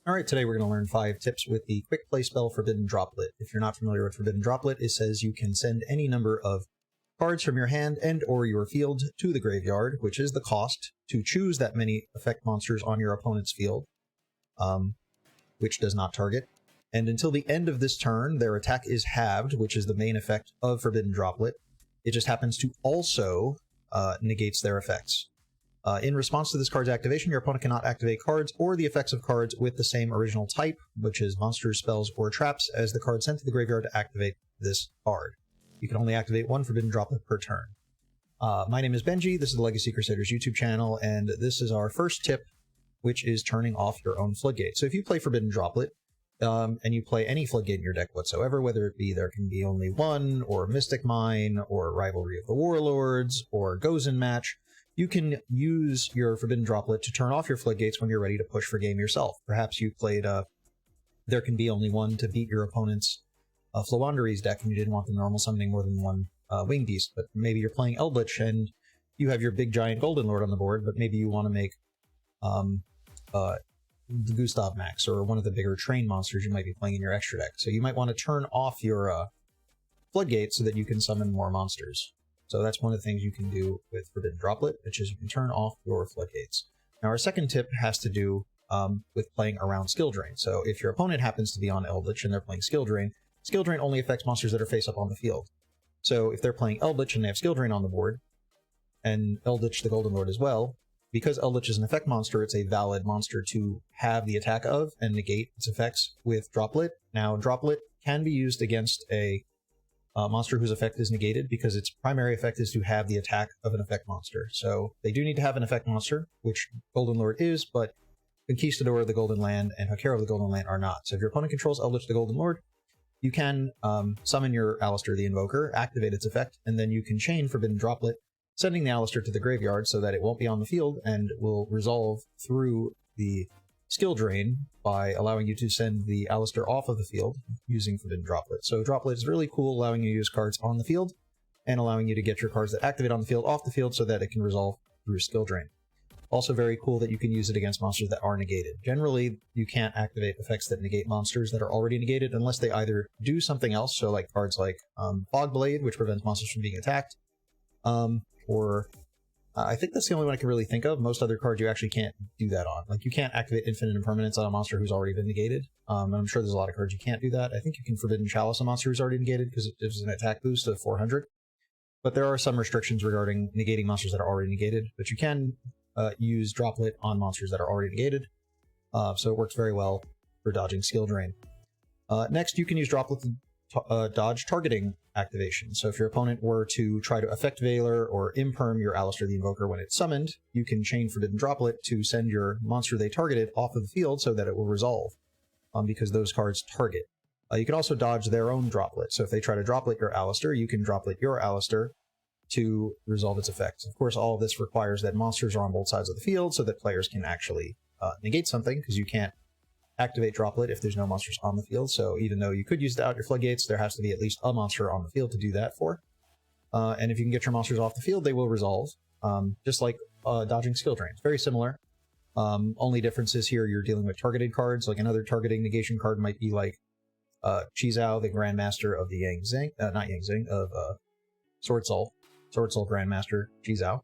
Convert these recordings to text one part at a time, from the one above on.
Alright, today we're going to learn 5 tips with the quick play spell Forbidden Droplet. If you're not familiar with Forbidden Droplet, it says you can send any number of cards from your hand and or your field to the graveyard, which is the cost to choose that many effect monsters on your opponent's field, which does not target. And until the end of this turn, their attack is halved, which is the main effect of Forbidden Droplet. It just happens to also negates their effects. In response to this card's activation, your opponent cannot activate cards or the effects of cards with the same original type, which is monsters, spells, or traps, as the card sent to the graveyard to activate this card. You can only activate one Forbidden Droplet per turn. My name is Benji, this is the Legacy Crusaders YouTube channel, and this is our first tip, which is turning off your own floodgate. So if you play Forbidden Droplet, and you play any floodgate in your deck whatsoever, whether it be there can be only one, or Mystic Mine, or Rivalry of the Warlords, or GOZEN match, you can use your Forbidden Droplet to turn off your floodgates when you're ready to push for game yourself. Perhaps you played There Can Be Only One to beat your opponent's Floowandereeze deck, and you didn't want them normal summoning more than one Winged Beast, but maybe you're playing ELDLICH and you have your big giant Golden Lord on the board, but maybe you want to make the Gustav Max, or one of the bigger train monsters you might be playing in your extra deck. So you might want to turn off your floodgate so that you can summon more monsters. So that's one of the things you can do with Forbidden Droplet, which is you can turn off your floodgates. Now our second tip has to do with playing around Skill Drain. So if your opponent happens to be on ELDLICH and they're playing Skill Drain only affects monsters that are face up on the field. So if they're playing ELDLICH and they have Skill Drain on the board, and ELDLICH the Golden Lord as well, because ELDLICH is an effect monster, it's a valid monster to have the attack of and negate its effects with Droplet. Now Droplet can be used against a monster whose effect is negated, because its primary effect is to have the attack of an effect monster. So they do need to have an effect monster, which Golden Lord is, but Conquistador, the Golden Land, and Hakero, the Golden Land, are not. So if your opponent controls ELDLICH, the Golden Lord, you can summon your ALEISTER, the Invoker, activate its effect, and then you can chain Forbidden Droplet, sending the ALEISTER to the graveyard so that it won't be on the field and will resolve through the skill drain by allowing you to send the ALEISTER off of the field using Forbidden Droplet. So Droplet is really cool, allowing you to use cards on the field and allowing you to get your cards that activate on the field off the field so that it can resolve through skill drain. Also very cool that you can use it against monsters that are negated. Generally, you can't activate effects that negate monsters that are already negated unless they either do something else, so like cards like Fogblade, which prevents monsters from being attacked, or I think that's the only one I can really think of. Most other cards you actually can't do that on. Like, you can't activate Infinite Impermanence on a monster who's already been negated. And I'm sure there's a lot of cards you can't do that. I think you can Forbidden Chalice a monster who's already negated because it gives an attack boost of 400. But there are some restrictions regarding negating monsters that are already negated. But you can use Droplet on monsters that are already negated. So it works very well for dodging skill drain. Next, you can use Droplet to dodge targeting activation. So if your opponent were to try to Effect Veiler or Imperm your ALEISTER the Invoker when it's summoned, you can chain Forbidden Droplet to send your monster they targeted off of the field so that it will resolve, because those cards target. You can also dodge their own Droplet. So if they try to Droplet your ALEISTER, you can Droplet your ALEISTER to resolve its effects. Of course, all of this requires that monsters are on both sides of the field so that players can actually negate something, because you can't activate Droplet if there's no monsters on the field. So even though you could use it out your floodgates, there has to be at least a monster on the field to do that for. And if you can get your monsters off the field, they will resolve, just like dodging skill drains. Very similar. Only difference is here you're dealing with targeted cards. Like another targeting negation card might be like Yugioh, the Grandmaster of the not Yang Zing, of Sword Soul Grandmaster Yugioh.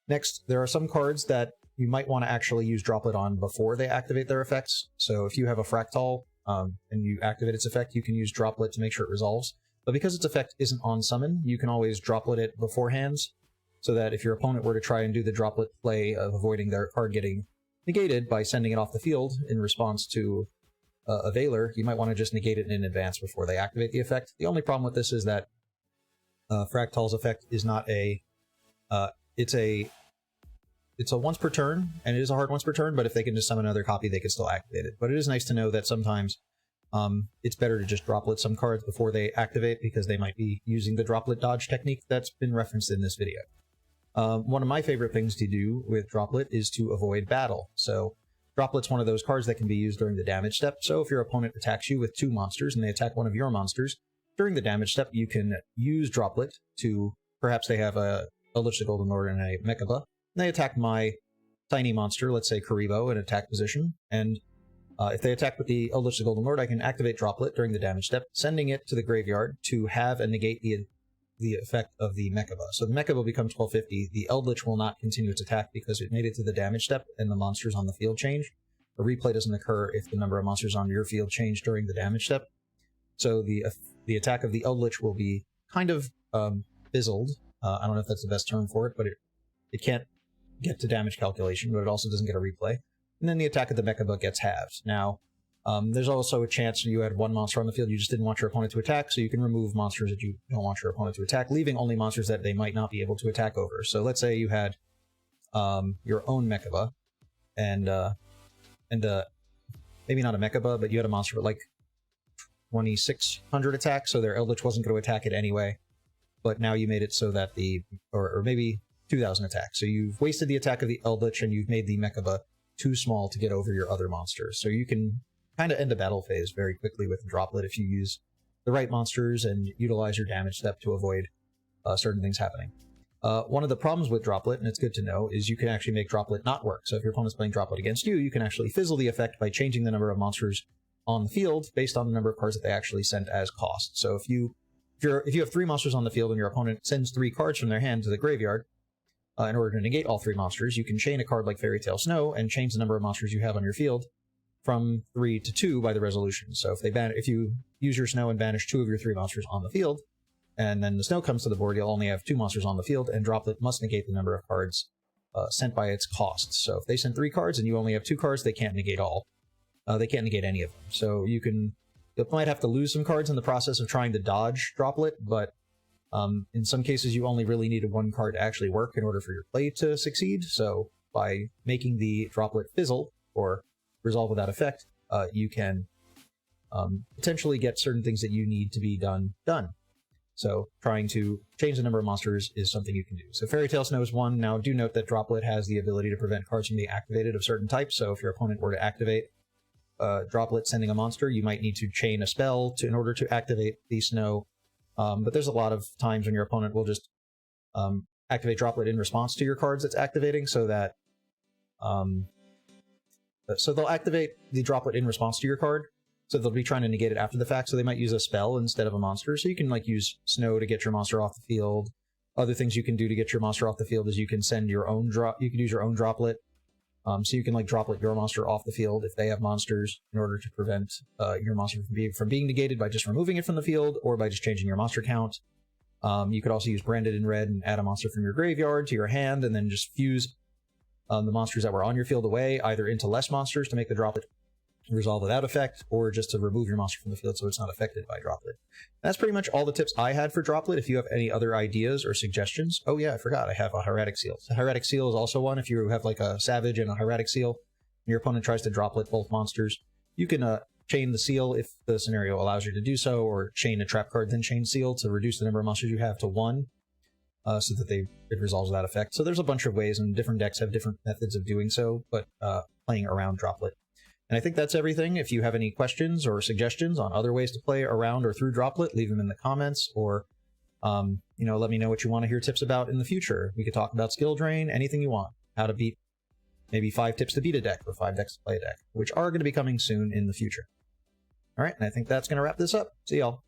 Next, there are some cards that you might want to actually use Droplet on before they activate their effects. So if you have a Fractal and you activate its effect, you can use Droplet to make sure it resolves. But because its effect isn't on summon, you can always Droplet it beforehand, so that if your opponent were to try and do the Droplet play of avoiding their card getting negated by sending it off the field in response to a Veiler, you might want to just negate it in advance before they activate the effect. The only problem with this is that Fractal's effect is not a... It's a once per turn, and it is a hard once per turn, but if they can just summon another copy, they can still activate it. But it is nice to know that sometimes it's better to just Droplet some cards before they activate, because they might be using the Droplet dodge technique that's been referenced in this video. One of my favorite things to do with Droplet is to avoid battle. So Droplet's one of those cards that can be used during the damage step. So if your opponent attacks you with 2 monsters and they attack one of your monsters, during the damage step, you can use Droplet to, perhaps they have a ELDLICH the Golden Lord and a Mechaba, and they attack my tiny monster, let's say Karibo, in attack position, and if they attack with the Eldritch the Golden Lord, I can activate Droplet during the damage step, sending it to the graveyard to have and negate the effect of the Mechaba. So the Mechaba will become 1250. The Eldritch will not continue its attack because it made it to the damage step and the monsters on the field change. A replay doesn't occur if the number of monsters on your field change during the damage step. So the attack of the Eldritch will be kind of fizzled. I don't know if that's the best term for it, but it can't get to damage calculation, but it also doesn't get a replay. And then the attack of the Mechaba gets halved. Now, there's also a chance you had one monster on the field you just didn't want your opponent to attack, so you can remove monsters that you don't want your opponent to attack, leaving only monsters that they might not be able to attack over. So let's say you had your own Mechaba, and maybe not a Mechaba, but you had a monster with like 2600 attack, so their Eldritch wasn't going to attack it anyway. But now you made it so that or maybe 2000 attack. So you've wasted the attack of the Eldritch, and you've made the Mechaba too small to get over your other monsters. So you can kind of end a battle phase very quickly with Droplet if you use the right monsters and utilize your damage step to avoid certain things happening. One of the problems with Droplet, and it's good to know, is you can actually make Droplet not work. So if your opponent's playing Droplet against you, you can actually fizzle the effect by changing the number of monsters on the field based on the number of cards that they actually sent as cost. So if you have 3 monsters on the field and your opponent sends 3 cards from their hand to the graveyard, in order to negate all 3 monsters, you can chain a card like Fairy Tale Snow and change the number of monsters you have on your field from 3 to 2 by the resolution. So if you use your Snow and banish 2 of your 3 monsters on the field, and then the Snow comes to the board, you'll only have 2 monsters on the field, and Droplet must negate the number of cards sent by its cost. So if they send 3 cards and you only have 2 cards, they can't negate all. They can't negate any of them. So you might have to lose some cards in the process of trying to dodge Droplet, but in some cases, you only really needed 1 card to actually work in order for your play to succeed. So by making the Droplet fizzle, or resolve without effect, you can potentially get certain things that you need to be done. So trying to change the number of monsters is something you can do. So Fairy Tale Snow is one. Now do note that Droplet has the ability to prevent cards from being activated of certain types. So if your opponent were to activate Droplet sending a monster, you might need to chain a spell in order to activate the Snow. But there's a lot of times when your opponent will just activate Droplet in response to your cards it's activating, so that so they'll activate the Droplet in response to your card, so they'll be trying to negate it after the fact, so they might use a spell instead of a monster. So you can like use Snow to get your monster off the field. Other things you can do to get your monster off the field is you can send your own you can use your own Droplet. So you can like Droplet your monster off the field if they have monsters in order to prevent your monster from being negated by just removing it from the field or by just changing your monster count. You could also use Branded in Red and add a monster from your graveyard to your hand and then just fuse the monsters that were on your field away, either into less monsters to make the Droplet resolve without effect, or just to remove your monster from the field so it's not affected by Droplet. That's pretty much all the tips I had for Droplet. If you have any other ideas or suggestions... Oh yeah, I forgot, I have a Hieratic Seal. A Hieratic Seal is also one. If you have like a Savage and a Hieratic Seal, and your opponent tries to Droplet both monsters, you can chain the Seal if the scenario allows you to do so, or chain a trap card, then chain Seal to reduce the number of monsters you have to 1, so that it resolves without effect. So there's a bunch of ways, and different decks have different methods of doing so, but playing around Droplet. And I think that's everything. If you have any questions or suggestions on other ways to play around or through Droplet, leave them in the comments, or let me know what you want to hear tips about in the future. We could talk about skill drain, anything you want. How to beat, maybe 5 tips to beat a deck, or 5 decks to play a deck, which are going to be coming soon in the future. All right, and I think that's going to wrap this up. See y'all.